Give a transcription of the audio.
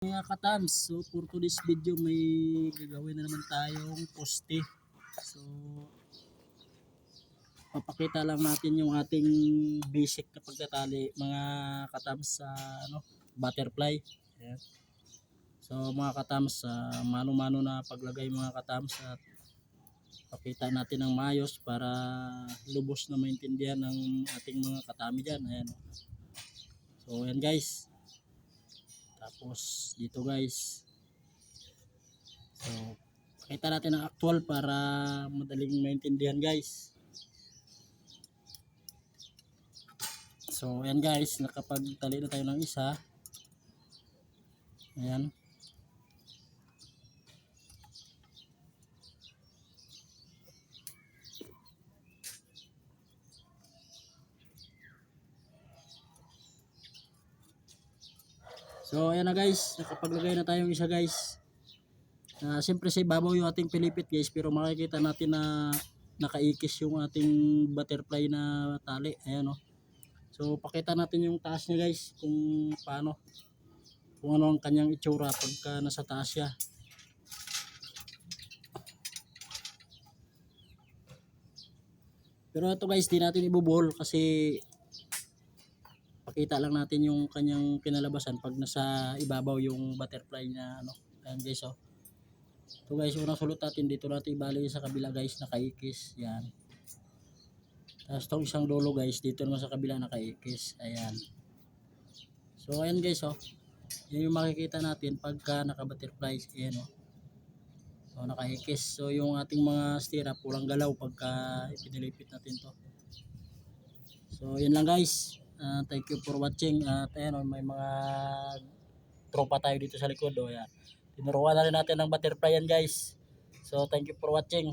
Mga katams, so for today's video may gagawin na naman tayong poste. So papakita lang natin yung ating basic na pagtatali mga katams sa butterfly. Ayan. So mga katams, mano-mano na paglagay mga katams at pakita natin ng maayos para lubos na maintindihan ng ating mga katami dyan. Ayan. So ayan guys. Tapos dito guys. So pakita natin ang actual para madaling maintindihan guys. So ayan guys, nakapagtali na tayo ng isa. Ayan. So ayan na guys, nakapaglagay na tayong isa guys. Siyempre sa ibabaw yung ating pilipit guys, pero makikita natin na nakaikis yung ating butterfly na tali. Ayan o. So pakita natin yung taas niya guys, kung paano, kung ano ang kanyang itsura pagka nasa taas siya. Pero ito guys, di natin ibubuhol kasi pakita lang natin yung kanyang kinalabasan pag nasa ibabaw yung butterfly na ayan guys oh. So guys, unang sulot natin dito natin ibali sa kabila guys, nakaikis yan. Tapos itong isang dulo guys, dito naman sa kabila nakaikis, ayan. So ayan guys oh, yan yung makikita natin pagka naka butterfly, ayan oh. So nakaikis, so yung ating mga stirrup pulang galaw pagka ipinilipit natin to. So yun lang guys. Thank you for watching. At ayan, may mga tropa tayo dito sa likod. Ayan. Tinuruan na rin natin ng butterfly yan guys. So thank you for watching.